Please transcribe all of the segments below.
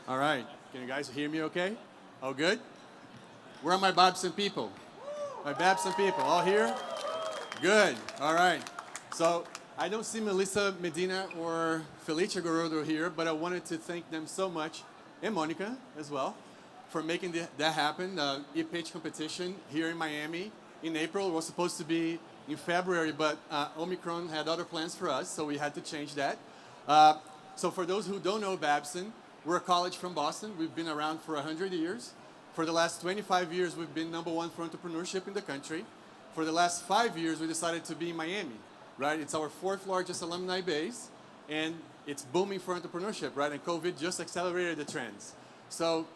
All right. Can you guys hear me okay? Oh, good? Where are my Babson people? My Babson people, all here? Good. All right. So I don't see Melissa Medina or Felicia Garodo here, but I wanted to thank them so much, and Monica as well, for making that happen. The ePitch competition here in Miami in April. It was supposed to be in February, but Omicron had other plans for us, so we had to change that. So for those who don't know Babson, we're a college from Boston. We've been around for 100 years. For the last 25 years, we've been #1 for entrepreneurship in the country. For the last 5 years, we decided to be in Miami, right? It's our 4th largest alumni base, and it's booming for entrepreneurship, right? And COVID just accelerated the trends. So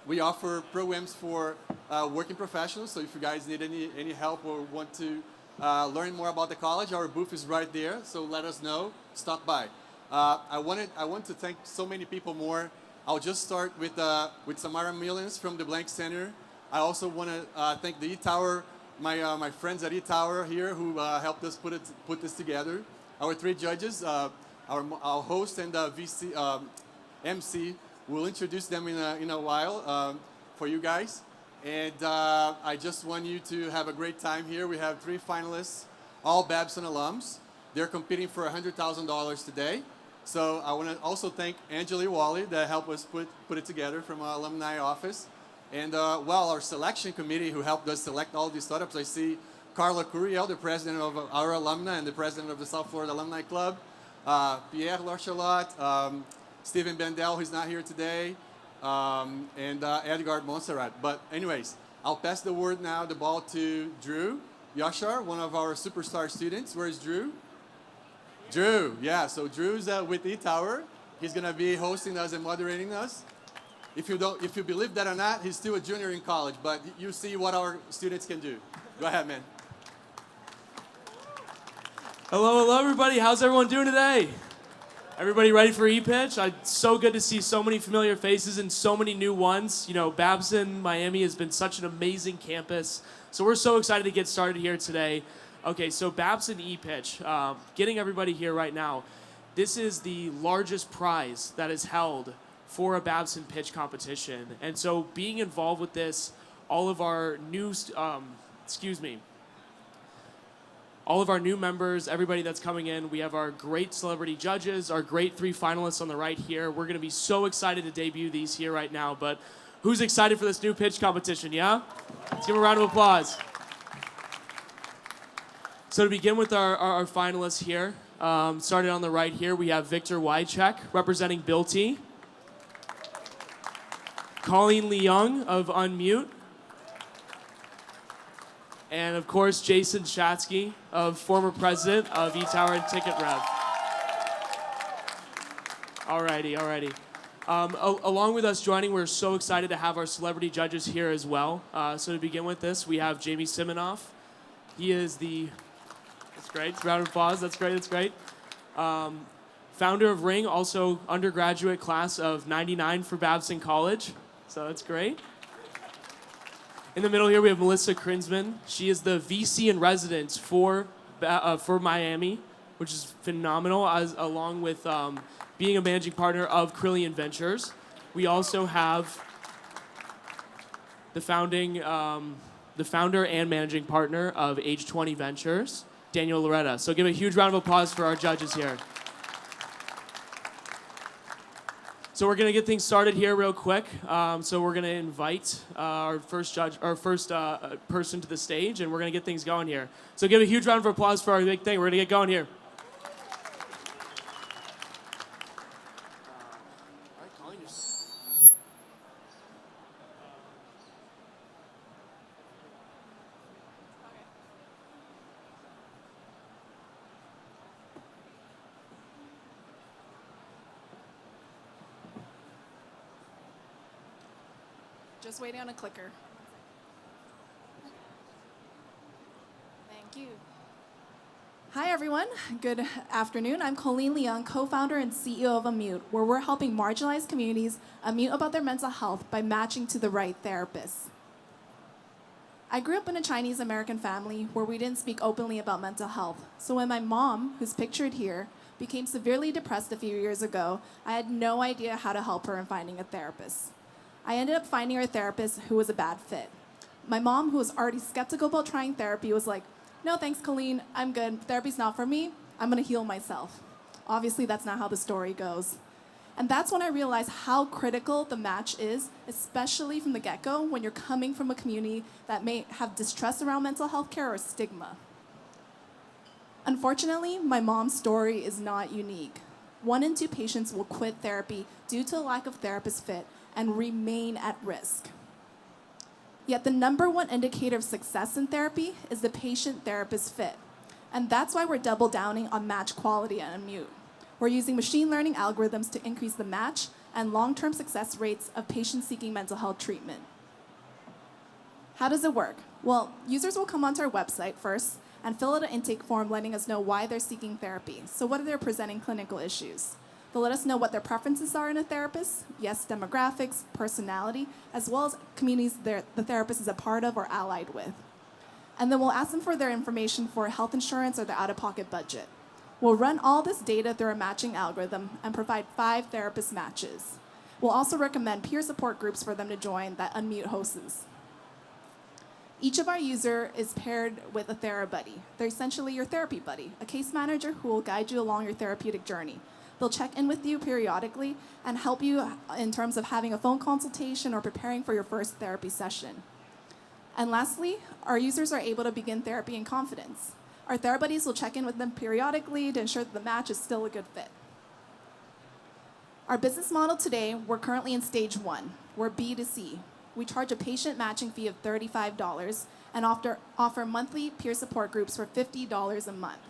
we offer programs for working professionals. So if you guys need any help or want to learn more about the college, our booth is right there. So let us know. Stop by. I want to thank so many people more. I'll just start with Samara Millens from the Blank Center. I also want to thank the eTower, my friends at eTower here who helped us put this together. Our 3 judges, our host and VC MC. We'll introduce them in a while for you guys. And I just want you to have a great time here. We have 3 finalists, all Babson alums. They're competing for $100,000 today. So I want to also thank Angeli Wally that helped us put it together from our alumni office. And our selection committee who helped us select all these startups. I see Carla Curiel, the president of our alumni and the president of the South Florida Alumni Club. Pierre Larchalot, Stephen Bendel, who's not here today, and Edgar Montserrat. But anyways, I'll pass the ball to Drew Yashar, one of our superstar students. Where's Drew? Drew, yeah. So Drew's with eTower. He's gonna be hosting us and moderating us. If you believe that or not, he's still a junior in college, but you see what our students can do. Go ahead, man. Hello, everybody. How's everyone doing today? Everybody ready for ePitch? It's so good to see so many familiar faces and so many new ones. You know, Babson, Miami has been such an amazing campus. So we're so excited to get started here today. Okay, so Babson ePitch, getting everybody here right now. This is the largest prize that is held for a Babson pitch competition. And so being involved with this, all of our new members, everybody that's coming in, we have our great celebrity judges, our great 3 finalists on the right here. We're gonna be so excited to debut these here right now, but who's excited for this new pitch competition, yeah? Let's give a round of applause. So to begin with our finalists here, started on the right here, we have Victor Wycheck representing Bill T. Colleen Leung of Unmute. And of course, Jason Shatsky, former president of eTower and Ticket Rev. Alrighty. Along with us joining, we're so excited to have our celebrity judges here as well. So to begin with this, we have Jamie Siminoff. He is that's great, round of applause, that's great. Founder of Ring, also undergraduate class of '99 for Babson College. So that's great. In the middle here, we have Melissa Krinsman. She is the VC in residence for Miami, which is phenomenal, along with being a managing partner of Crillion Ventures. We also have the founder and managing partner of Age 20 Ventures, Daniel Loretta. So give a huge round of applause for our judges here. So we're gonna get things started here real quick. So we're gonna invite our first person to the stage, and we're gonna get things going here. So give a huge round of applause for our big thing. We're gonna get going here. Just waiting on a clicker. Thank you. Hi, everyone. Good afternoon. I'm Colleen Leung, co-founder and CEO of Unmute, where we're helping marginalized communities unmute about their mental health by matching to the right therapists. I grew up in a Chinese-American family where we didn't speak openly about mental health. So when my mom, who's pictured here, became severely depressed a few years ago. I had no idea how to help her in finding a therapist. I ended up finding her a therapist who was a bad fit. My mom, who was already skeptical about trying therapy, was like, "No, thanks, Colleen. I'm good. Therapy's not for me. I'm going to heal myself." Obviously, that's not how the story goes. And that's when I realized how critical the match is, especially from the get-go when you're coming from a community that may have distrust around mental health care or stigma. Unfortunately, my mom's story is not unique. 1 in 2 patients will quit therapy due to a lack of therapist fit and remain at risk. Yet the number 1 indicator of success in therapy is the patient-therapist fit. And that's why we're double downing on match quality at Unmute. We're using machine learning algorithms to increase the match and long-term success rates of patients seeking mental health treatment. How does it work? Well, users will come onto our website first and fill out an intake form letting us know why they're seeking therapy. So what are their presenting clinical issues? They'll let us know what their preferences are in a therapist, yes, demographics, personality, as well as communities the therapist is a part of or allied with. And then we'll ask them for their information for health insurance or their out-of-pocket budget. We'll run all this data through a matching algorithm and provide 5 therapist matches. We'll also recommend peer support groups for them to join that Unmute hosts. Each of our users is paired with a TheraBuddy. They're essentially your therapy buddy, a case manager who will guide you along your therapeutic journey. They'll check in with you periodically and help you in terms of having a phone consultation or preparing for your first therapy session. And lastly, our users are able to begin therapy in confidence. Our TheraBuddies will check in with them periodically to ensure that the match is still a good fit. Our business model today, we're currently in stage 1. We're B2C. We charge a patient matching fee of $35 and offer monthly peer support groups for $50 a month.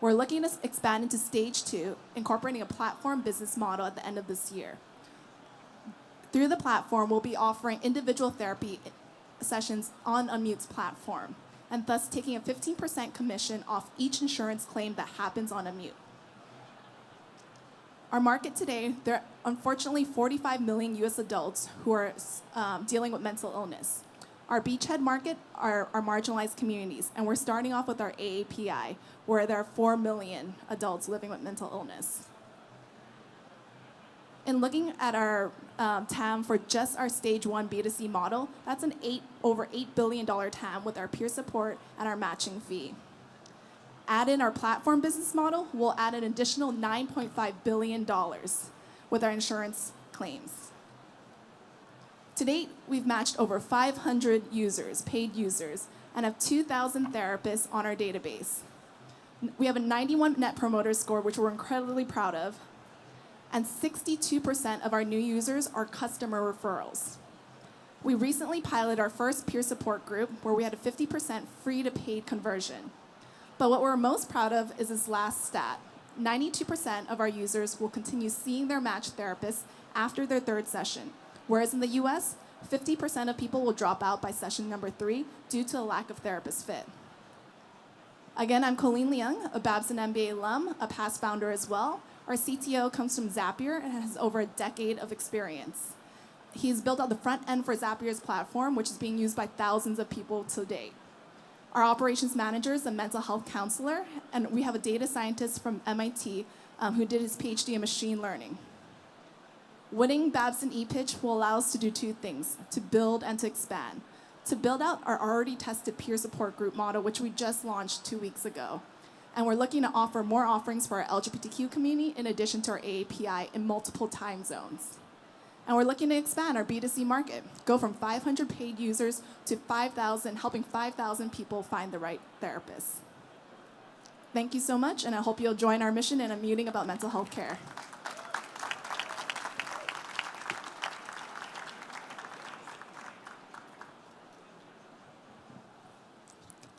We're looking to expand into stage 2, incorporating a platform business model at the end of this year. Through the platform, we'll be offering individual therapy sessions on Unmute's platform, and thus taking a 15% commission off each insurance claim that happens on Unmute. Our market today, there are unfortunately 45 million US adults who are dealing with mental illness. Our beachhead market are marginalized communities, and we're starting off with our AAPI, where there are 4 million adults living with mental illness. In looking at our TAM for just our stage 1 B2C model, that's an over $8 billion TAM with our peer support and our matching fee. Add in our platform business model, we'll add an additional $9.5 billion with our insurance claims. To date, we've matched over 500 users, paid users, and have 2,000 therapists on our database. We have a 91 Net Promoter Score, which we're incredibly proud of, and 62% of our new users are customer referrals. We recently piloted our first peer support group where we had a 50% free to paid conversion. But what we're most proud of is this last stat. 92% of our users will continue seeing their match therapist after their 3rd session, whereas in the US, 50% of people will drop out by session number 3 due to a lack of therapist fit. Again, I'm Colleen Leung, a Babson MBA alum, a past founder as well. Our CTO comes from Zapier and has over a decade of experience. He's built out the front end for Zapier's platform, which is being used by thousands of people to date. Our operations manager is a mental health counselor, and we have a data scientist from MIT who did his PhD in machine learning. Winning Babson ePitch will allow us to do 2 things, to build and to expand. To build out our already tested peer support group model, which we just launched 2 weeks ago. And we're looking to offer more offerings for our LGBTQ community in addition to our AAPI in multiple time zones. And we're looking to expand our B2C market, go from 500 paid users to 5,000, helping 5,000 people find the right therapist. Thank you so much, and I hope you'll join our mission in unmuting about mental health care.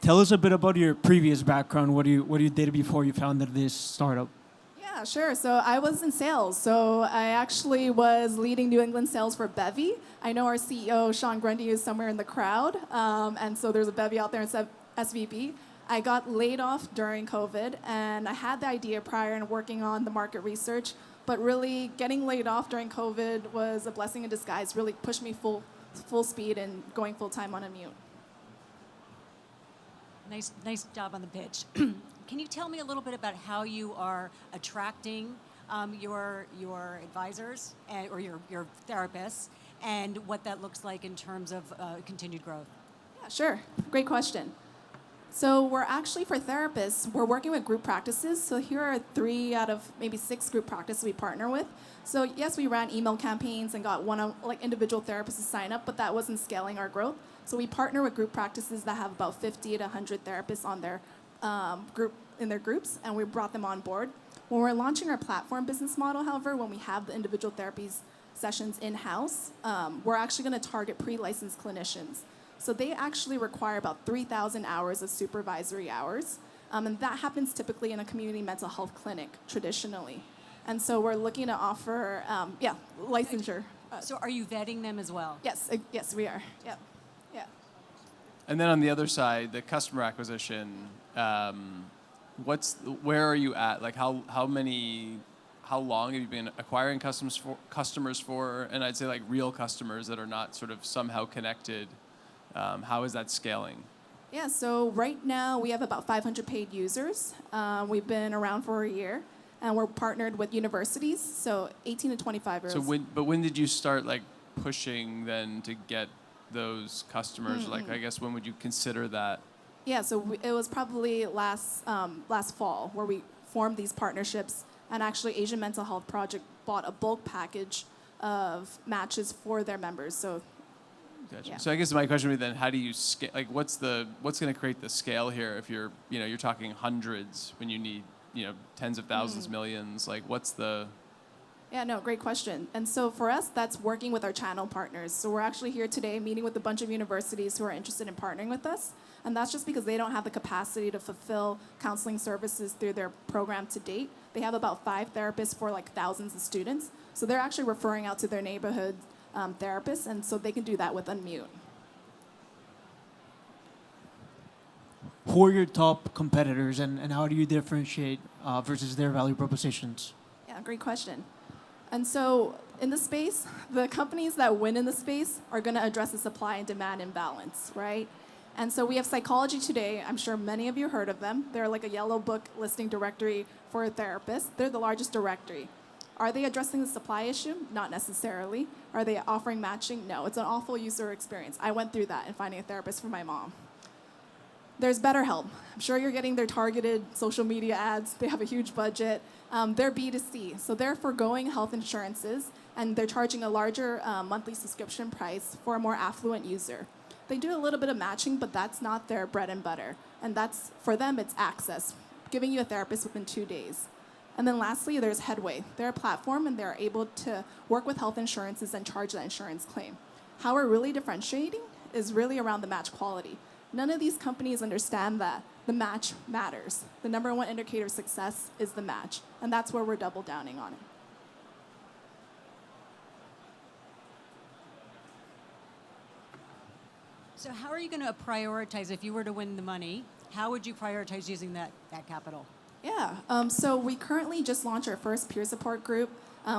Tell us a bit about your previous background. What you did before you founded this startup. Yeah, sure. So I was in sales. So I actually was leading New England sales for Bevy. I know our CEO, Sean Grundy, is somewhere in the crowd. And so there's a Bevy out there in SVB. I got laid off during COVID, and I had the idea prior and working on the market research. But really, getting laid off during COVID was a blessing in disguise, really pushed me full speed and going full time on Unmute. Nice job on the pitch. Can you tell me a little bit about how you are attracting your advisors or your therapists, and what that looks like in terms of continued growth? Yeah, sure. Great question. So we're actually, for therapists, we're working with group practices. So here are 3 out of maybe 6 group practices we partner with. So yes, we ran email campaigns and got individual therapists to sign up, but that wasn't scaling our growth. So we partner with group practices that have about 50 to 100 therapists on their in their groups, and we brought them on board. When we're launching our platform business model, however, when we have the individual therapies sessions in-house, we're actually going to target pre-licensed clinicians. So they actually require about 3,000 hours of supervisory hours, and that happens typically in a community mental health clinic traditionally. And so we're looking to offer, licensure. So are you vetting them as well? Yes, yes, we are. Yeah, yeah. And then on the other side, the customer acquisition, where are you at? Like how long have you been acquiring customers for? And I'd say like real customers that are not sort of somehow connected. How is that scaling? Yeah, so right now we have about 500 paid users. We've been around for a year, and we're partnered with universities, so 18 to 25-year-olds. So when did you start like pushing then to get those customers? Like I guess when would you consider that? Yeah, so it was probably last fall where we formed these partnerships, and actually Asian Mental Health Project bought a bulk package of matches for their members. So. Gotcha. Yeah. So I guess my question would be then, how do you scale? Like, what's going to create the scale here? If you're talking hundreds when you need, tens of thousands, millions. Like, what's the? Yeah, no, great question. And so for us, that's working with our channel partners. So we're actually here today meeting with a bunch of universities who are interested in partnering with us. And that's just because they don't have the capacity to fulfill counseling services through their program to date. They have about 5 therapists for like thousands of students. So they're actually referring out to their neighborhood therapists, and so they can do that with Unmute. Who are your top competitors, and how do you differentiate versus their value propositions? Yeah, great question. And so in the space, the companies that win in the space are going to address the supply and demand imbalance, right? And so we have Psychology Today. I'm sure many of you heard of them. They're like a yellow book listing directory for therapists. They're the largest directory. Are they addressing the supply issue? Not necessarily. Are they offering matching? No. It's an awful user experience. I went through that in finding a therapist for my mom. There's BetterHelp. I'm sure you're getting their targeted social media ads. They have a huge budget. They're B2C, so they're forgoing health insurances, and they're charging a larger monthly subscription price for a more affluent user. They do a little bit of matching, but that's not their bread and butter. And that's, for them, it's access, giving you a therapist within 2 days. And then lastly, there's Headway. They're a platform, and they're able to work with health insurances and charge that insurance claim. How we're really differentiating is really around the match quality. None of these companies understand that the match matters. The number one indicator of success is the match, and that's where we're double downing on it. So how are you going to prioritize, if you were to win the money, how would you prioritize using that capital? Yeah, so we currently just launched our first peer support group.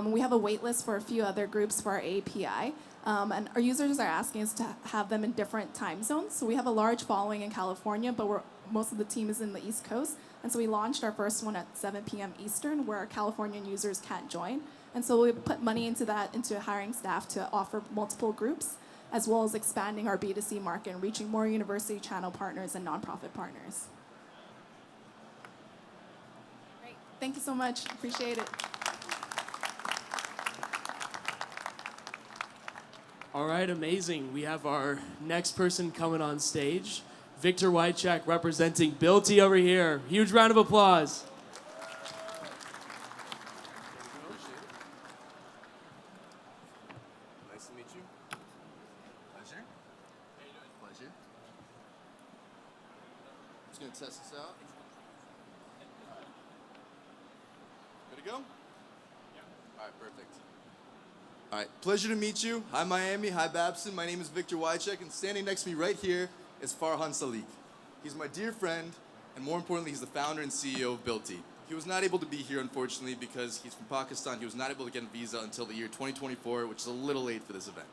We have a wait list for a few other groups for our API. And our users are asking us to have them in different time zones. So we have a large following in California, but most of the team is in the East Coast. And so we launched our first one at 7 p.m. Eastern, where our Californian users can't join. And so we put money into that, into hiring staff to offer multiple groups, as well as expanding our B2C market and reaching more university channel partners and nonprofit partners. Great. Thank you so much. Appreciate it. All right, amazing. We have our next person coming on stage, Victor Wycheck, representing Builty over here. Huge round of applause. Nice to meet you. Pleasure. How you doing? Pleasure. Just gonna test this out. Good to go? Yeah. All right, perfect. All right, pleasure to meet you. Hi, Miami. Hi, Babson. My name is Victor Wycheck, and standing next to me right here is Farhan Salik. He's my dear friend, and more importantly, he's the founder and CEO of Builty. He was not able to be here, unfortunately, because he's from Pakistan. He was not able to get a visa until the year 2024, which is a little late for this event.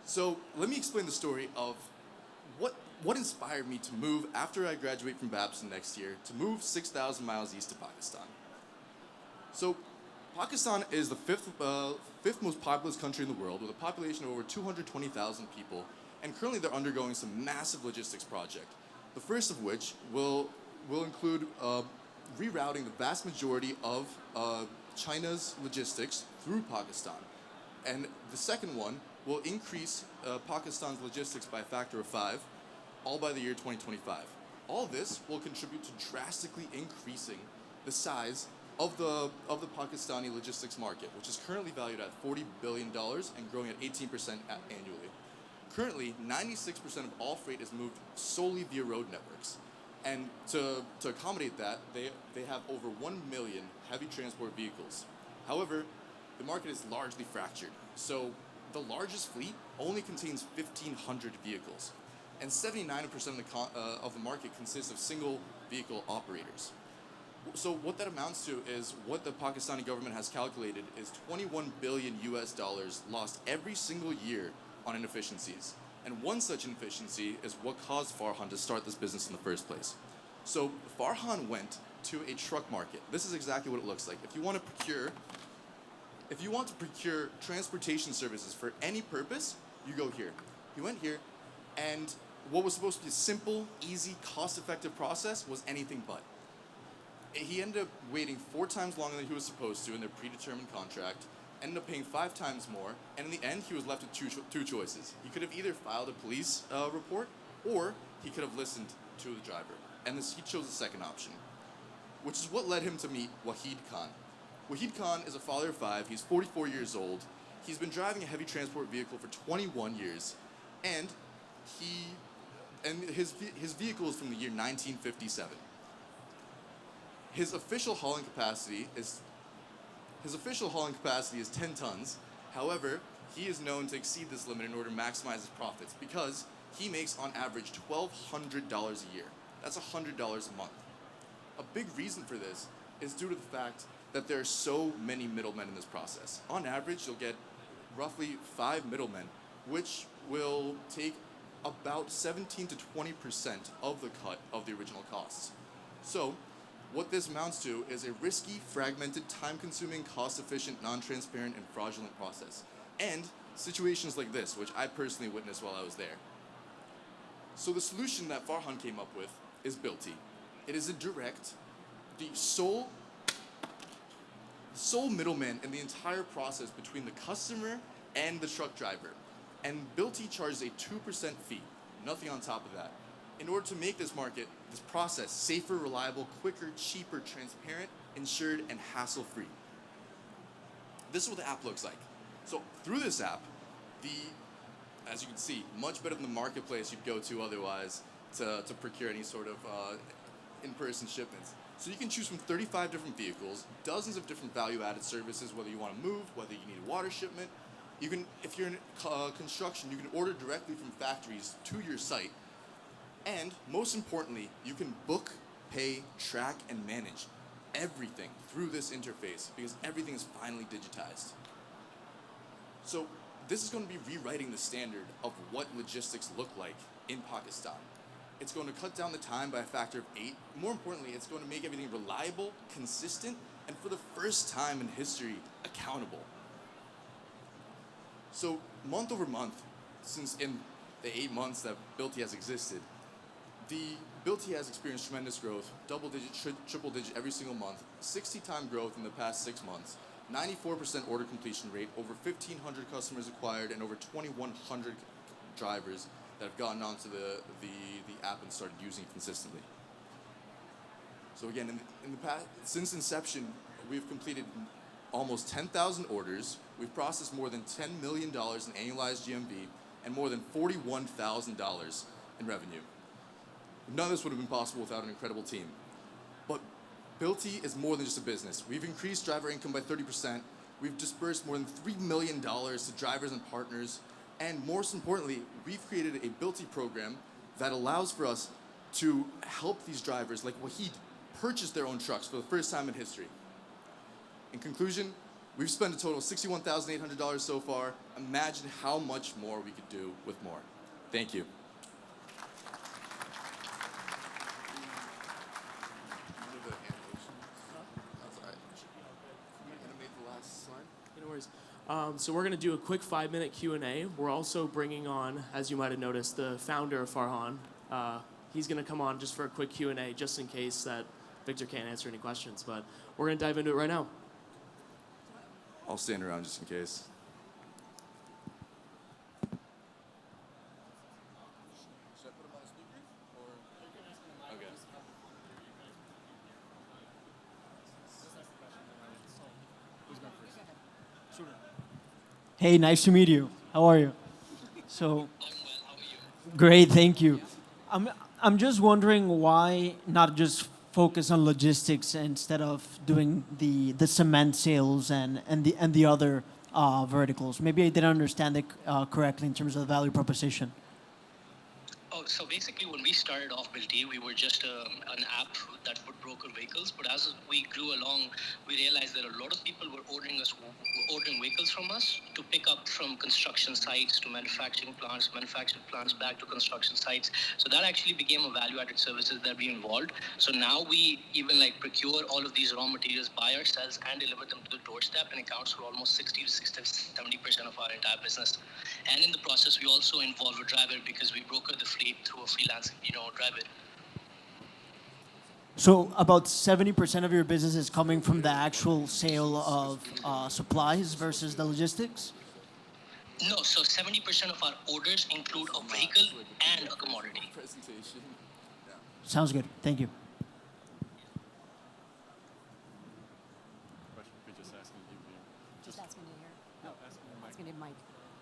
So let me explain the story of what inspired me to move after I graduate from Babson next year to move 6,000 miles east to Pakistan? So, Pakistan is the fifth most populous country in the world with a population of over 220,000 people, and currently they're undergoing some massive logistics project. The first of which will include rerouting the vast majority of China's logistics through Pakistan. And the second one will increase Pakistan's logistics by a factor of 5, all by the year 2025. All this will contribute to drastically increasing the size of the Pakistani logistics market, which is currently valued at $40 billion and growing at 18% annually. Currently, 96% of all freight is moved solely via road networks. And to accommodate that, they have over 1 million heavy transport vehicles. However, the market is largely fractured. So the largest fleet only contains 1,500 vehicles, and 79% of the market consists of single vehicle operators. So what that amounts to is what the Pakistani government has calculated is 21 billion US dollars lost every single year on inefficiencies. And one such inefficiency is what caused Farhan to start this business in the first place. So Farhan went to a truck market. This is exactly what it looks like. If you want to procure transportation services for any purpose, you go here. He went here, and what was supposed to be a simple, easy, cost-effective process was anything but. He ended up waiting 4 times longer than he was supposed to in their predetermined contract, ended up paying 5 times more, and in the end, he was left with two choices. He could have either filed a police report, or he could have listened to the driver. And he chose the second option, which is what led him to meet Wahid Khan. Wahid Khan is a father of 5. He's 44 years old. He's been driving a heavy transport vehicle for 21 years, and his vehicle is from the year 1957. His official hauling capacity is 10 tons. However, he is known to exceed this limit in order to maximize his profits because he makes on average $1,200 a year. That's $100 a month. A big reason for this is due to the fact that there are so many middlemen in this process. On average, you'll get roughly 5 middlemen, which will take about 17 to 20% of the cut of the original costs. So, what this amounts to is a risky, fragmented, time-consuming, cost-efficient, non-transparent, and fraudulent process. And situations like this, which I personally witnessed while I was there. So the solution that Farhan came up with is Builty. It is the sole middleman in the entire process between the customer and the truck driver. And Builty charges a 2% fee, nothing on top of that. In order to make this process safer, reliable, quicker, cheaper, transparent, insured, and hassle-free. This is what the app looks like. So through this app, as you can see, much better than the marketplace you'd go to otherwise to procure any sort of in-person shipments. So you can choose from 35 different vehicles, dozens of different value-added services, whether you want to move, whether you need a water shipment. You can, if you're in construction, you can order directly from factories to your site. And most importantly, you can book, pay, track, and manage everything through this interface because everything is finally digitized. So this is going to be rewriting the standard of what logistics look like in Pakistan. It's going to cut down the time by a factor of 8. More importantly, it's going to make everything reliable, consistent, and for the first time in history, accountable. So month over month, since in the 8 months that Builty has existed, Builty has experienced tremendous growth, double-digit, triple-digit every single month, 60-time growth in the past 6 months, 94% order completion rate, over 1,500 customers acquired, and over 2,100 drivers that have gotten onto the app and started using it consistently. So again, in the past, since inception, we've completed almost 10,000 orders, we've processed more than $10 million in annualized GMV, and more than $41,000 in revenue. None of this would have been possible without an incredible team. But Builty is more than just a business. We've increased driver income by 30%. We've dispersed more than $3 million to drivers and partners. And most importantly, we've created a Builty program that allows for us to help these drivers, like Wahid, purchase their own trucks for the first time in history. In conclusion, we've spent a total of $61,800 so far. Imagine how much more we could do with more. Thank you. So we're going to do a quick 5-minute Q&A. We're also bringing on, as you might have noticed, the founder of Farhan. He's going to come on just for a quick Q&A, just in case that Victor can't answer any questions. But we're going to dive into it right now. I'll stand around just in case. Should I put him on the speaker? Or? Okay. Hey, nice to meet you. How are you? So, great, thank you. I'm just wondering why not just focus on logistics instead of doing the cement sales and the other verticals. Maybe I didn't understand it correctly in terms of the value proposition. Oh, so basically, when we started off Built-E, we were just an app that would broker vehicles. But as we grew along, we realized that a lot of people were ordering vehicles from us to pick up from construction sites to manufacturing plants back to construction sites. So that actually became a value-added services that we involved. So now we even procure all of these raw materials by ourselves and deliver them to the doorstep, and accounts for almost 60 to 70% of our entire business. And in the process, we also involve a driver because we broker the fleet through a freelance, driver. So about 70% of your business is coming from the actual sale of supplies versus the logistics? No, so 70% of our orders include a vehicle and a commodity. Presentation. Yeah. Sounds good. Thank you. Just asking to hear. No, asking to Mike.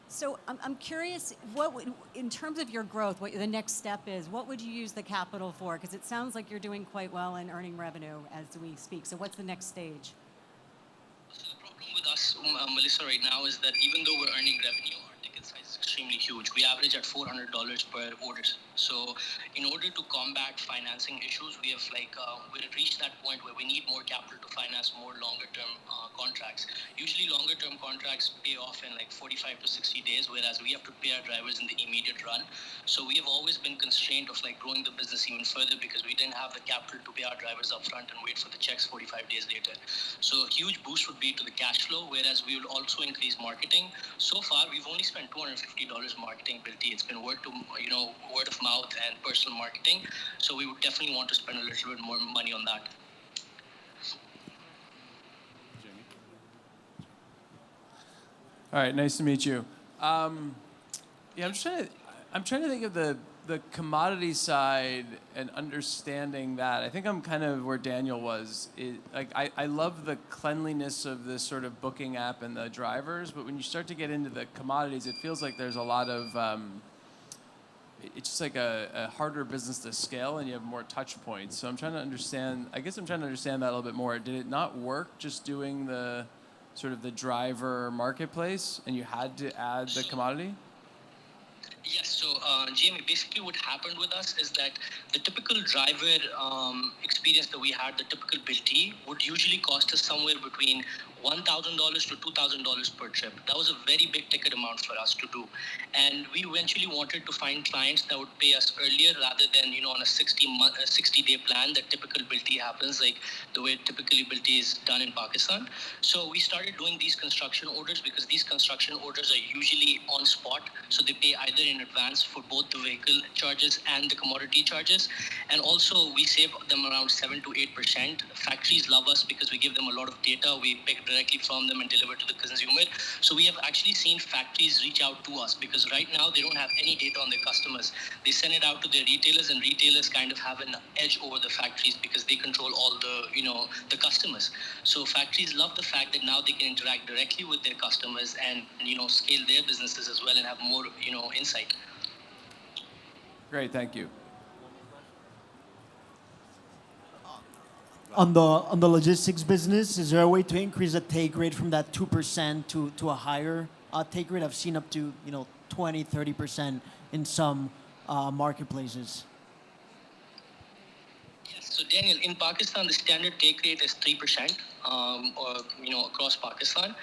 So I'm curious, in terms of your growth, what the next step is, what would you use the capital for? Because it sounds like you're doing quite well in earning revenue as we speak. So what's the next stage? So the problem with us, Melissa, right now is that even though we're earning revenue, our ticket size is extremely huge. We average at $400 per order. So in order to combat financing issues, we have we've reached that point where we need more capital to finance more longer-term contracts. Usually longer-term contracts pay off in 45 to 60 days, whereas we have to pay our drivers in the immediate run. So we have always been constrained of growing the business even further because we didn't have the capital to pay our drivers up front and wait for the checks 45 days later. So a huge boost would be to the cash flow, whereas we will also increase marketing. So far, we've only spent $250 marketing Built-E. It's been word of mouth and personal marketing. So we would definitely want to spend a little bit more money on that. All right, nice to meet you. I'm trying to think of the commodity side and understanding that. I think I'm kind of where Daniel was. I love the cleanliness of this sort of booking app and the drivers, but when you start to get into the commodities, it feels like there's a lot of it's just a harder business to scale, and you have more touch points. So I'm trying to understand that a little bit more. Did it not work just doing the sort of the driver marketplace, and you had to add the commodity? Yes, so Jamie, basically what happened with us is that the typical driver experience that we had, the typical Built-E, would usually cost us somewhere between $1,000 to $2,000 per trip. That was a very big ticket amount for us to do. And we eventually wanted to find clients that would pay us earlier rather than, on a 60-day plan that typical Built-E happens, like the way typically Built-E is done in Pakistan. So we started doing these construction orders because these construction orders are usually on spot. So they pay either in advance for both the vehicle charges and the commodity charges. And also we save them around 7 to 8%. Factories love us because we give them a lot of data. We pick directly from them and deliver to the consumer. So we have actually seen factories reach out to us because right now they don't have any data on their customers. They send it out to their retailers, and retailers kind of have an edge over the factories because they control all the customers. So factories love the fact that now they can interact directly with their customers and scale their businesses as well and have more insight. Great, thank you. On the logistics business, is there a way to increase the take rate from that 2% to a higher take rate? I've seen up to 20, 30% in some marketplaces. Yes, so Daniel, in Pakistan, the standard take rate is 3%. or across Pakistan.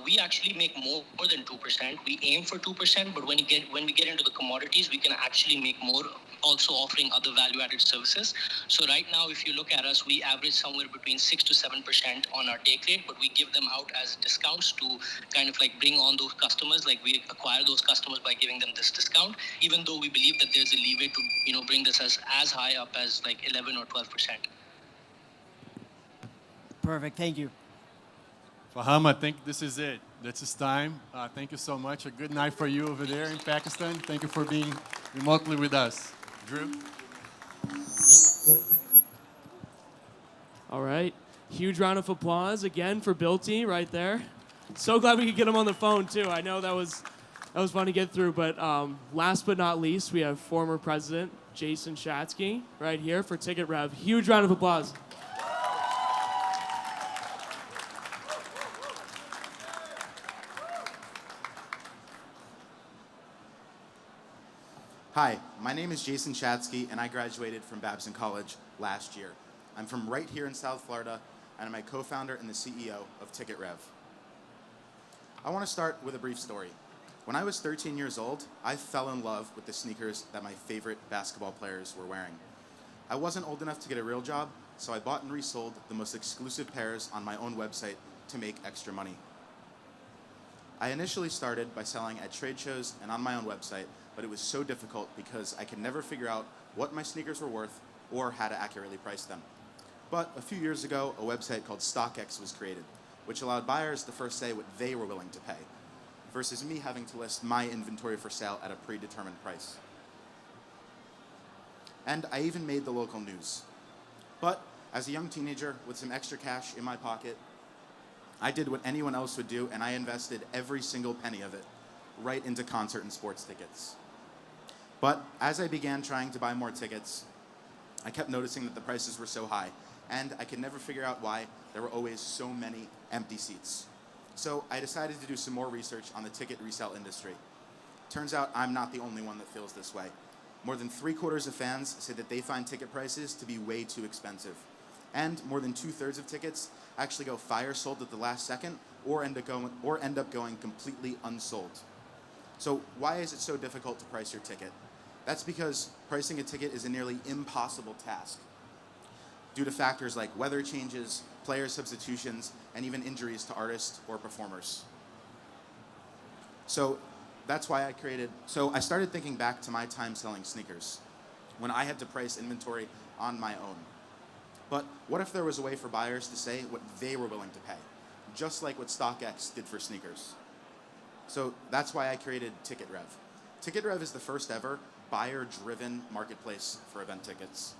We actually make more than 2%. We aim for 2%, but when we get into the commodities, we can actually make more, also offering other value-added services. So right now, if you look at us, we average somewhere between 6 to 7% on our take rate, but we give them out as discounts to kind of like bring on those customers. Like we acquire those customers by giving them this discount, even though we believe that there's a leeway to bring this as high up as like 11 or 12%. Perfect. Thank you. Faham, I think this is it. This is time. Thank you so much. A good night for you over there in Pakistan. Thank you for being remotely with us. Drew? All right. Huge round of applause again for Bilty right there. So glad we could get him on the phone too. I know that was fun to get through. But last but not least, we have former president Jason Shatsky right here for Ticket Rev. Huge round of applause. Hi, my name is Jason Shatsky, and I graduated from Babson College last year. I'm from right here in South Florida, and I'm a co-founder and the CEO of Ticket Rev. I want to start with a brief story. When I was 13 years old, I fell in love with the sneakers that my favorite basketball players were wearing. I wasn't old enough to get a real job, so I bought and resold the most exclusive pairs on my own website to make extra money. I initially started by selling at trade shows and on my own website, but it was so difficult because I could never figure out what my sneakers were worth or how to accurately price them. But a few years ago, a website called StockX was created, which allowed buyers to first say what they were willing to pay, versus me having to list my inventory for sale at a predetermined price. And I even made the local news. But as a young teenager with some extra cash in my pocket, I did what anyone else would do, and I invested every single penny of it right into concert and sports tickets. But as I began trying to buy more tickets, I kept noticing that the prices were so high, and I could never figure out why there were always so many empty seats. So I decided to do some more research on the ticket resale industry. Turns out I'm not the only one that feels this way. More than 3/4 of fans say that they find ticket prices to be way too expensive. And more than 2/3 of tickets actually go fire sold at the last second or end up going completely unsold. So why is it so difficult to price your ticket? That's because pricing a ticket is a nearly impossible task due to factors like weather changes, player substitutions, and even injuries to artists or performers. So that's why I started thinking back to my time selling sneakers, when I had to price inventory on my own. But what if there was a way for buyers to say what they were willing to pay, just like what StockX did for sneakers? So that's why I created Ticket Rev. Ticket Rev is the first ever buyer-driven marketplace for event tickets.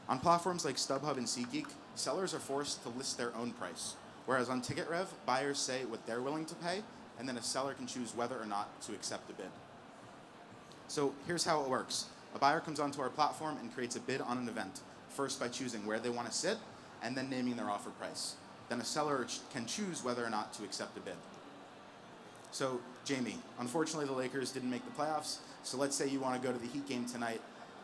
On platforms like StubHub and SeatGeek, sellers are forced to list their own price, whereas on Ticket Rev, buyers say what they're willing to pay, and then a seller can choose whether or not to accept the bid. So here's how it works. A buyer comes onto our platform and creates a bid on an event, first by choosing where they want to sit, and then naming their offer price. Then a seller can choose whether or not to accept the bid. So, Jamie, unfortunately the Lakers didn't make the playoffs, so let's say you want to go to the Heat game tonight.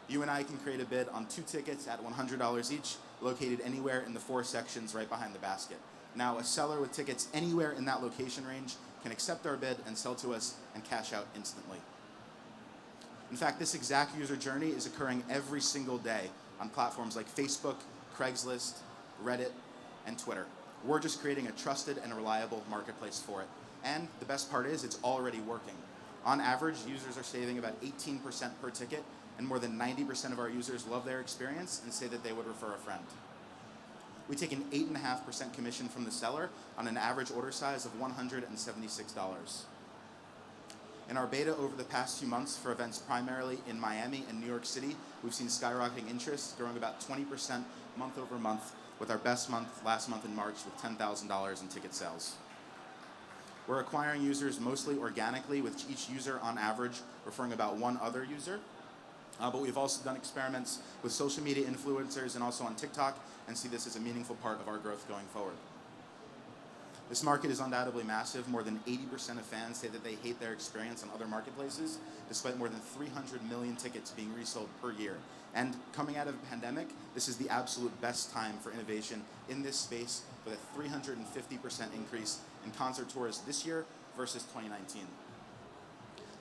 You and I can create a bid on 2 tickets at $100 each, located anywhere in the 4 sections right behind the basket. Now, a seller with tickets anywhere in that location range can accept our bid and sell to us and cash out instantly. In fact, this exact user journey is occurring every single day on platforms like Facebook, Craigslist, Reddit, and Twitter. We're just creating a trusted and reliable marketplace for it. And the best part is it's already working. On average, users are saving about 18% per ticket, and more than 90% of our users love their experience and say that they would refer a friend. We take an 8.5% commission from the seller on an average order size of $176. In our beta over the past few months for events primarily in Miami and New York City, we've seen skyrocketing interest, growing about 20% month over month, with our best month last month in March with $10,000 in ticket sales. We're acquiring users mostly organically, with each user on average referring about one other user. But we've also done experiments with social media influencers and also on TikTok, and see this as a meaningful part of our growth going forward. This market is undoubtedly massive. More than 80% of fans say that they hate their experience on other marketplaces, despite more than 300 million tickets being resold per year. And coming out of a pandemic, this is the absolute best time for innovation in this space, with a 350% increase in concert tours this year versus 2019.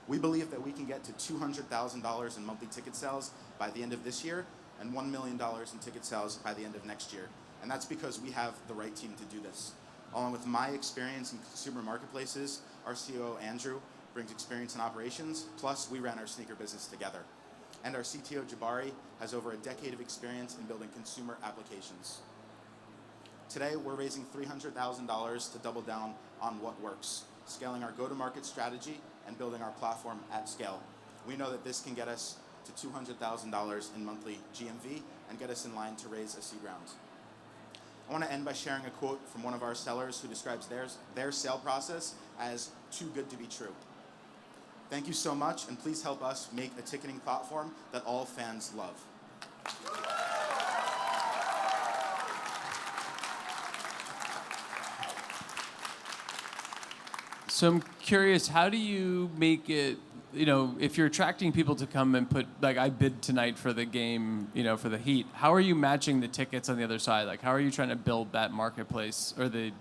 We believe that we can get to $200,000 in monthly ticket sales by the end of this year and $1 million in ticket sales by the end of next year. And that's because we have the right team to do this. Along with my experience in consumer marketplaces, our COO, Andrew, brings experience in operations, plus we ran our sneaker business together. And our CTO, Jabari, has over a decade of experience in building consumer applications. Today, we're raising $300,000 to double down on what works, scaling our go-to-market strategy and building our platform at scale. We know that this can get us to $200,000 in monthly GMV and get us in line to raise a seed round. I want to end by sharing a quote from one of our sellers who describes their sale process as too good to be true. Thank you so much, and please help us make a ticketing platform that all fans love. So I'm curious, how do you make it, if you're attracting people to come and put, like I bid tonight for the game, for the Heat, how are you matching the tickets on the other side? Like how are you trying to build that marketplace or the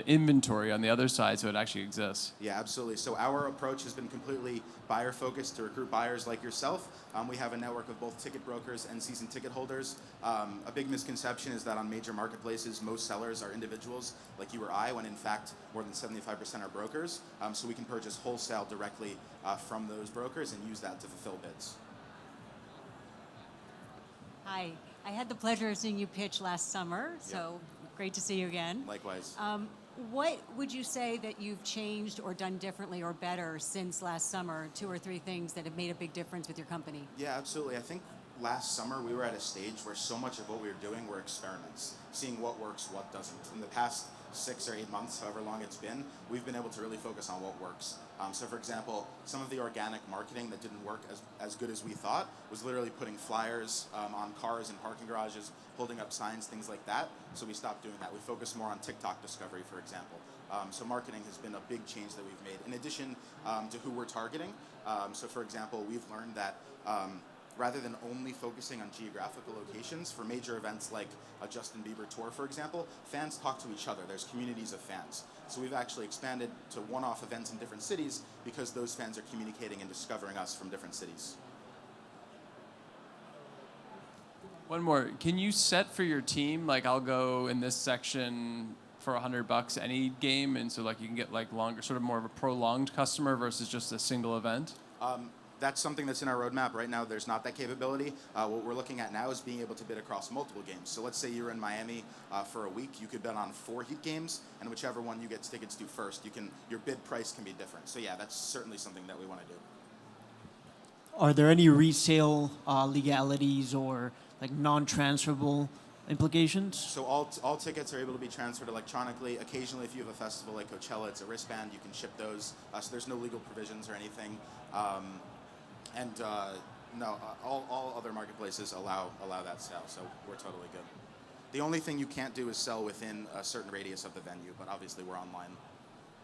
inventory on the other side so it actually exists? Yeah, absolutely. So our approach has been completely buyer-focused to recruit buyers like yourself. We have a network of both ticket brokers and season ticket holders. A big misconception is that on major marketplaces, most sellers are individuals like you or I, when in fact more than 75% are brokers. So we can purchase wholesale directly from those brokers and use that to fulfill bids. Hi, I had the pleasure of seeing you pitch last summer, so great to see you again. Likewise. What would you say that you've changed or done differently or better since last summer? 2 or 3 things that have made a big difference with your company? Yeah, absolutely. I think last summer we were at a stage where so much of what we were doing were experiments, seeing what works, what doesn't. In the past 6 or 8 months, however long it's been, we've been able to really focus on what works. So for example, some of the organic marketing that didn't work as good as we thought was literally putting flyers on cars in parking garages, holding up signs, things like that. So we stopped doing that. We focused more on TikTok discovery, for example. So marketing has been a big change that we've made, in addition to who we're targeting. So for example, we've learned that rather than only focusing on geographical locations, for major events like a Justin Bieber tour, for example, fans talk to each other. There's communities of fans. So we've actually expanded to one-off events in different cities because those fans are communicating and discovering us from different cities. One more. Can you set for your team, like I'll go in this section for $100 any game, and so like you can get like longer, sort of more of a prolonged customer versus just a single event? That's something that's in our roadmap. Right now, there's not that capability. What we're looking at now is being able to bid across multiple games. So let's say you're in Miami for a week. You could bet on 4 Heat games, and whichever one you get tickets to first, your bid price can be different. So yeah, that's certainly something that we want to do. Are there any resale legalities or like non-transferable implications? So all tickets are able to be transferred electronically. Occasionally, if you have a festival like Coachella, it's a wristband. You can ship those. So there's no legal provisions or anything. No, all other marketplaces allow that sale, so we're totally good. The only thing you can't do is sell within a certain radius of the venue, but obviously we're online.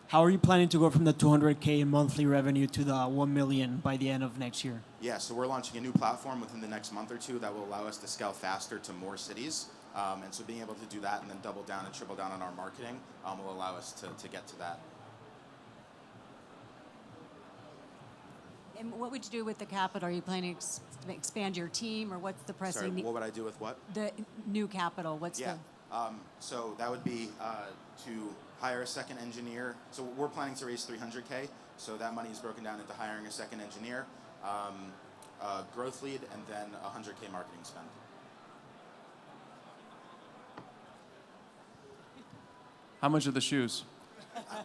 How are you planning to go from the $200K in monthly revenue to the $1 million by the end of next year? Yeah, so we're launching a new platform within the next month or 2 that will allow us to scale faster to more cities. And so being able to do that and then double down and triple down on our marketing will allow us to get to that. And what would you do with the capital? Are you planning to expand your team, or what's the pressing Sorry, what would I do with what? The new capital. What's the? So that would be to hire a second engineer. So we're planning to raise $300K. So that money is broken down into hiring a second engineer, a growth lead, and then $100K marketing spend. How much are the shoes?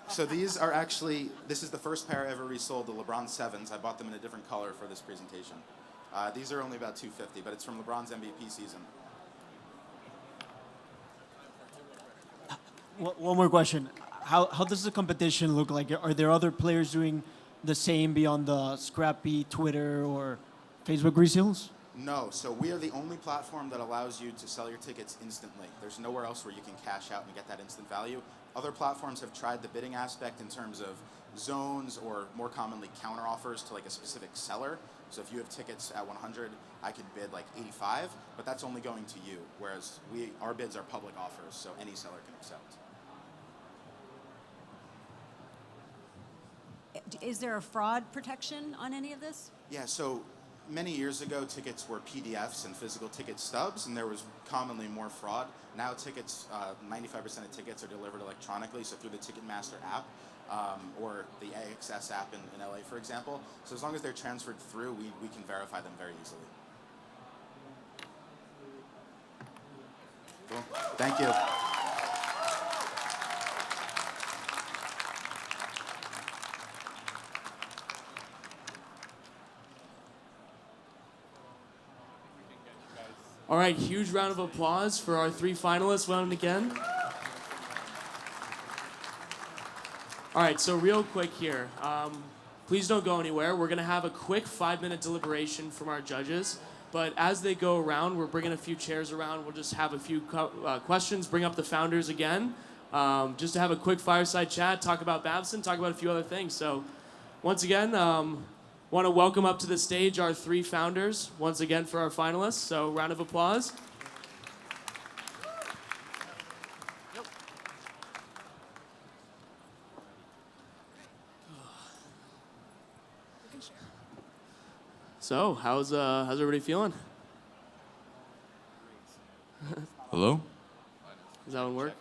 So these are actually, this is the first pair I ever resold, the LeBron 7s. I bought them in a different color for this presentation. These are only about $250, but it's from LeBron's MVP season. One more question. How does the competition look like? Are there other players doing the same beyond the scrappy Twitter or Facebook resales? No, so we are the only platform that allows you to sell your tickets instantly. There's nowhere else where you can cash out and get that instant value. Other platforms have tried the bidding aspect in terms of zones or more commonly counter offers to like a specific seller. So if you have tickets at 100, I could bid like 85, but that's only going to you. Whereas our bids are public offers, so any seller can accept. Is there a fraud protection on any of this? Yeah, so many years ago, tickets were PDFs and physical ticket stubs, and there was commonly more fraud. Now tickets, 95% of tickets are delivered electronically, so through the Ticketmaster app, or the AXS app in LA, for example. So as long as they're transferred through, we can verify them very easily. Cool. Thank you. All right, huge round of applause for our 3 finalists once again. All right, so real quick here. Please don't go anywhere. We're going to have a quick 5-minute deliberation from our judges. But as they go around, we're bringing a few chairs around. We'll just have a few questions, bring up the founders again, just to have a quick fireside chat, talk about Babson, talk about a few other things. So once again, want to welcome up to the stage our 3 founders once again for our finalists. So round of applause. So how's everybody feeling? Hello? Does that one work?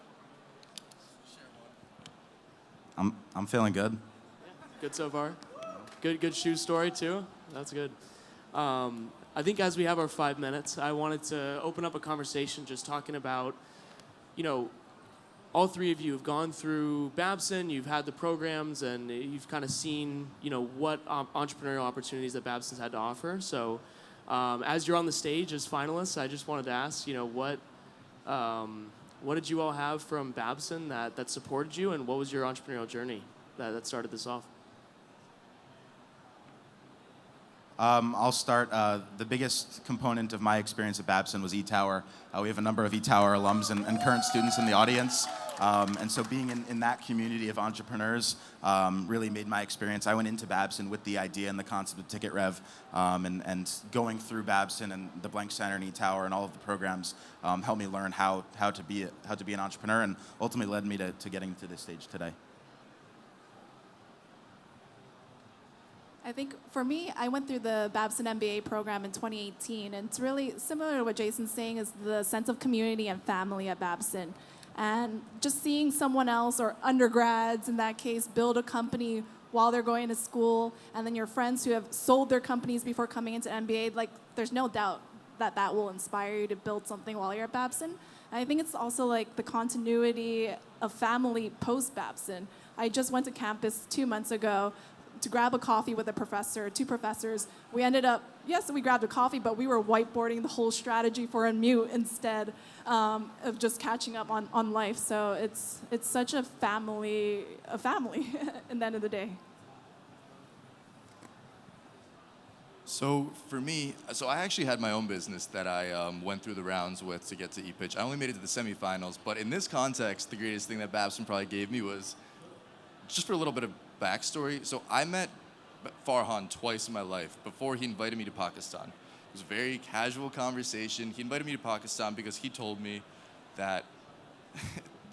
I'm feeling good. Good so far? Good shoe story too? That's good. I think as we have our 5 minutes, I wanted to open up a conversation just talking about, all 3 of you have gone through Babson, you've had the programs, and you've kind of seen, what entrepreneurial opportunities that Babson's had to offer. So as you're on the stage as finalists, I just wanted to ask, what did you all have from Babson that supported you, and what was your entrepreneurial journey that started this off? I'll start. The biggest component of my experience at Babson was eTower. We have a number of eTower alums and current students in the audience. And so being in that community of entrepreneurs really made my experience. I went into Babson with the idea and the concept of Ticket Rev, and going through Babson and the Blank Center and eTower and all of the programs helped me learn how to be an entrepreneur, and ultimately led me to getting to this stage today. I think for me, I went through the Babson MBA program in 2018, and it's really similar to what Jason's saying is the sense of community and family at Babson. And just seeing someone else, or undergrads in that case, build a company while they're going to school, and then your friends who have sold their companies before coming into MBA, like there's no doubt that will inspire you to build something while you're at Babson. And I think it's also like the continuity of family post-Babson. I just went to campus 2 months ago to grab a coffee with a professor, 2 professors. We ended up, yes, we grabbed a coffee, but we were whiteboarding the whole strategy for Unmute instead of just catching up on life. So it's such a family at the end of the day. So for me, I actually had my own business that I went through the rounds with to get to ePitch. I only made it to the semifinals, but in this context, the greatest thing that Babson probably gave me was, just for a little bit of backstory, so I met Farhan twice in my life before he invited me to Pakistan. It was a very casual conversation. He invited me to Pakistan because he told me that,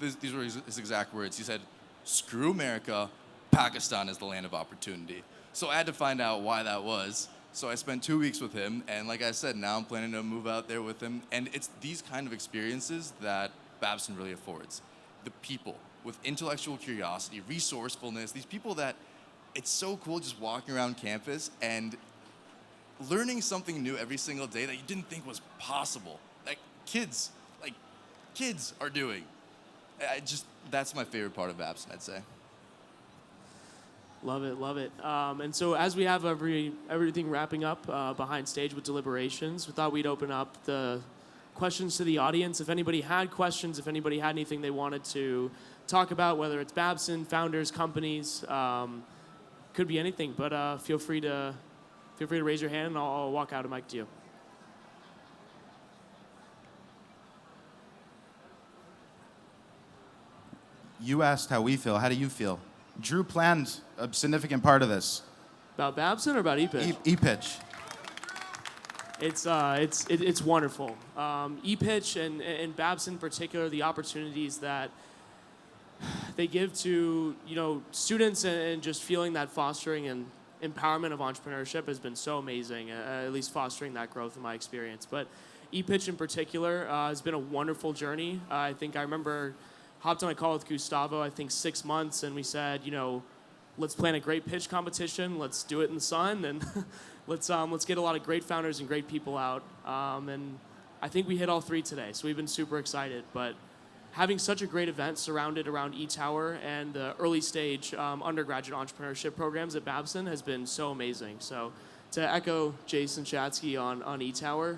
these were his exact words, he said, "Screw America, Pakistan is the land of opportunity." So I had to find out why that was. So I spent 2 weeks with him, and like I said, now I'm planning to move out there with him. And it's these kind of experiences that Babson really affords. The people with intellectual curiosity, resourcefulness, these people that it's so cool just walking around campus and learning something new every single day that you didn't think was possible. Like kids are doing. That's my favorite part of Babson, I'd say. Love it. And so as we have everything wrapping up behind stage with deliberations, we thought we'd open up the questions to the audience. If anybody had questions, if anybody had anything they wanted to talk about, whether it's Babson, founders, companies, could be anything. But feel free to raise your hand, and I'll walk out a mic to you. You asked how we feel. How do you feel? Drew planned a significant part of this. About Babson or about ePitch? ePitch. It's wonderful. ePitch and Babson in particular, the opportunities that they give to students and just feeling that fostering and empowerment of entrepreneurship has been so amazing. At least fostering that growth in my experience. But ePitch in particular has been a wonderful journey. I think I remember hopped on a call with Gustavo. I think 6 months, and we said, let's plan a great pitch competition. Let's do it in the sun, and let's get a lot of great founders and great people out. And I think we hit all three today, so we've been super excited. But having such a great event surrounded around eTower and the early stage undergraduate entrepreneurship programs at Babson has been so amazing. So to echo Jason Chatsky on eTower,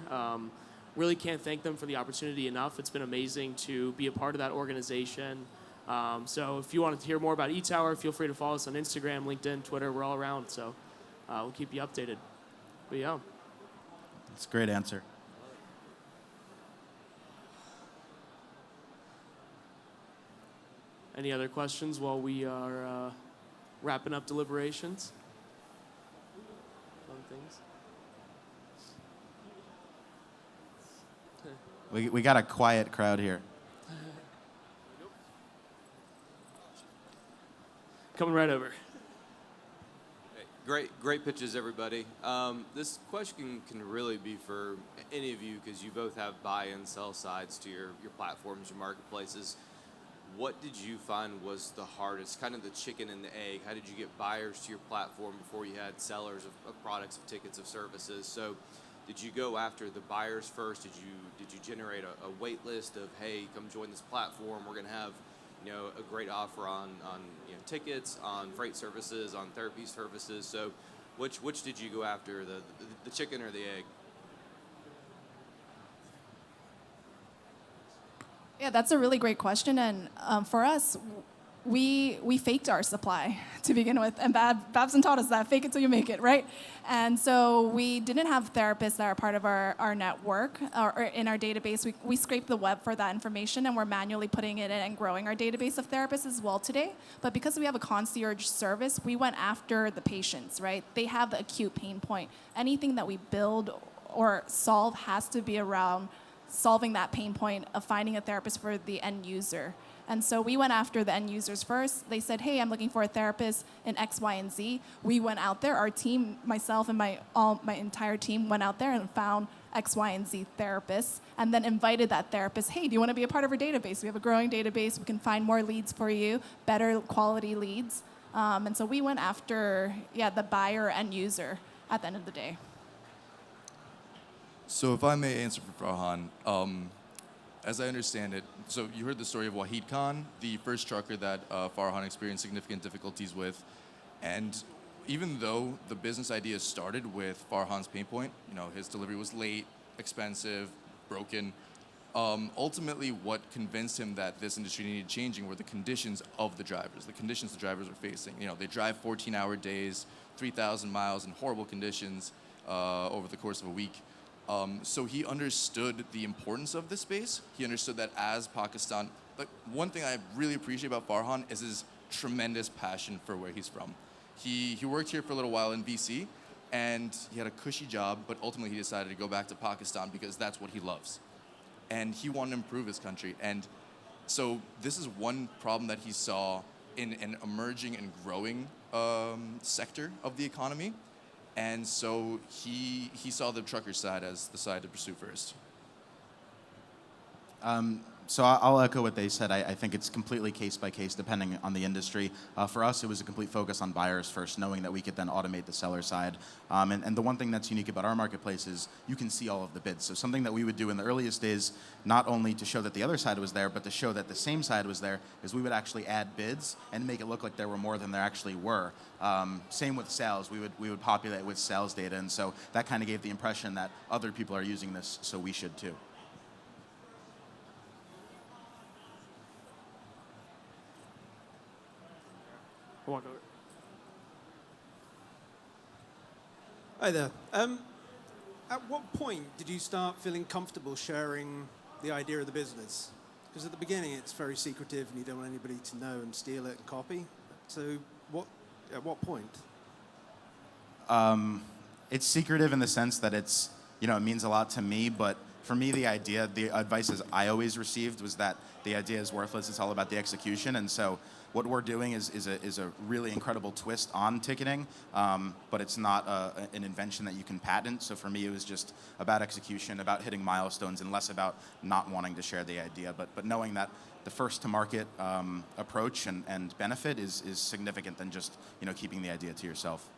really can't thank them for the opportunity enough. It's been amazing to be a part of that organization. So if you want to hear more about eTower, feel free to follow us on Instagram, LinkedIn, Twitter. We're all around, so we'll keep you updated. But yeah. That's a great answer. Any other questions while we are wrapping up deliberations? Fun things? We got a quiet crowd here. Coming right over. Great pitches, everybody. This question can really be for any of you because you both have buy and sell sides to your platforms, your marketplaces. What did you find was the hardest, kind of the chicken and the egg? How did you get buyers to your platform before you had sellers of products, of tickets, of services? So did you go after the buyers first? Did you generate a wait list of, hey, come join this platform, we're going to have a great offer on tickets, on freight services, on therapy services? So which did you go after, the chicken or the egg? Yeah, that's a really great question. And for us, we faked our supply to begin with. And Babson taught us that, fake it till you make it, right? And so we didn't have therapists that are part of our network or in our database. We scraped the web for that information, and we're manually putting it in and growing our database of therapists as well today. But because we have a concierge service, we went after the patients, right? They have the acute pain point. Anything that we build or solve has to be around solving that pain point of finding a therapist for the end user. And so we went after the end users first. They said, hey, I'm looking for a therapist in X, Y, and Z. We went out there, our team, myself and my entire team went out there and found X, Y, and Z therapists, and then invited that therapist, hey, do you want to be a part of our database? We have a growing database. We can find more leads for you, better quality leads. And so we went after, the buyer and user at the end of the day. So if I may answer for Farhan, as I understand it, so you heard the story of Wahid Khan, the first trucker that Farhan experienced significant difficulties with. And even though the business idea started with Farhan's pain point, his delivery was late, expensive, broken, ultimately what convinced him that this industry needed changing were the conditions of the drivers, the conditions the drivers were facing. They drive 14-hour days, 3,000 miles in horrible conditions over the course of a week. So he understood the importance of this space. He understood that as Pakistan, one thing I really appreciate about Farhan is his tremendous passion for where he's from. He worked here for a little while in VC, and he had a cushy job, but ultimately he decided to go back to Pakistan because that's what he loves. And he wanted to improve his country. And so this is one problem that he saw in an emerging and growing sector of the economy. And so he saw the trucker side as the side to pursue first. So I'll echo what they said. I think it's completely case by case depending on the industry. For us, it was a complete focus on buyers first, knowing that we could then automate the seller side. And the one thing that's unique about our marketplace is you can see all of the bids. So something that we would do in the earliest days, not only to show that the other side was there, but to show that the same side was there, is we would actually add bids and make it look like there were more than there actually were. Same with sales. We would populate with sales data. And so that kind of gave the impression that other people are using this, so we should too. Walk over. Hi there. At what point did you start feeling comfortable sharing the idea of the business? Because at the beginning it's very secretive and you don't want anybody to know and steal it and copy. So at what point? It's secretive in the sense that it's, it means a lot to me, but for me, the advice I always received was that the idea is worthless. It's all about the execution. And so what we're doing is a really incredible twist on ticketing, but it's not an invention that you can patent. So for me, it was just about execution, about hitting milestones, and less about not wanting to share the idea, but knowing that the first to market approach and benefit is significant than just keeping the idea to yourself.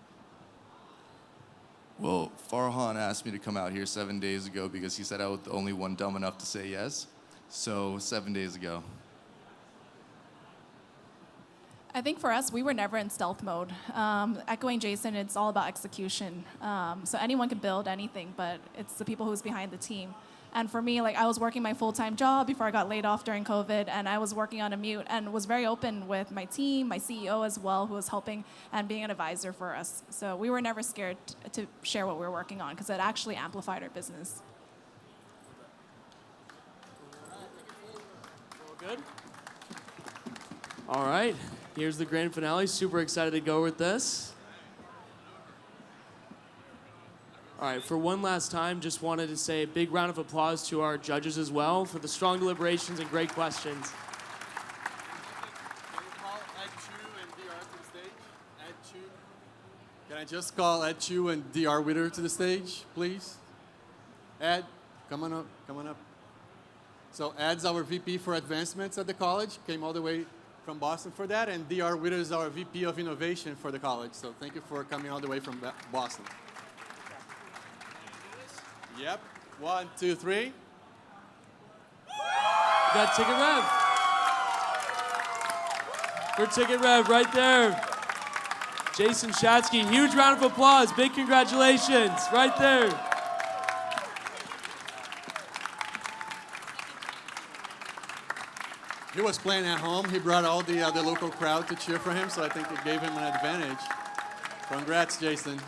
Well, Farhan asked me to come out here 7 days ago because he said I was the only one dumb enough to say yes. So 7 days ago. I think for us, we were never in stealth mode. Echoing Jason, it's all about execution. So anyone can build anything, but it's the people who's behind the team. And for me, I was working my full-time job before I got laid off during COVID, and I was working on eMute and was very open with my team, my CEO as well, who was helping and being an advisor for us. So we were never scared to share what we were working on because it actually amplified our business. All good? All right, here's the grand finale. Super excited to go with this. All right, for one last time, just wanted to say a big round of applause to our judges as well for the strong deliberations and great questions. Can you call Ed Chu and DR to the stage? Ed Chu. Can I just call Ed Chu and DR Witter to the stage, please? Ed, come on up, come on up. So Ed's our VP for advancements at the college, came all the way from Boston for that, and DR Witter is our VP of innovation for the college. So thank you for coming all the way from Boston. Yep. 1, 2, 3. You got Ticket Rev. For Ticket Rev, right there. Jason Shatsky, huge round of applause. Big congratulations, right there. He was playing at home. He brought all the local crowd to cheer for him, so I think it gave him an advantage. Congrats, Jason.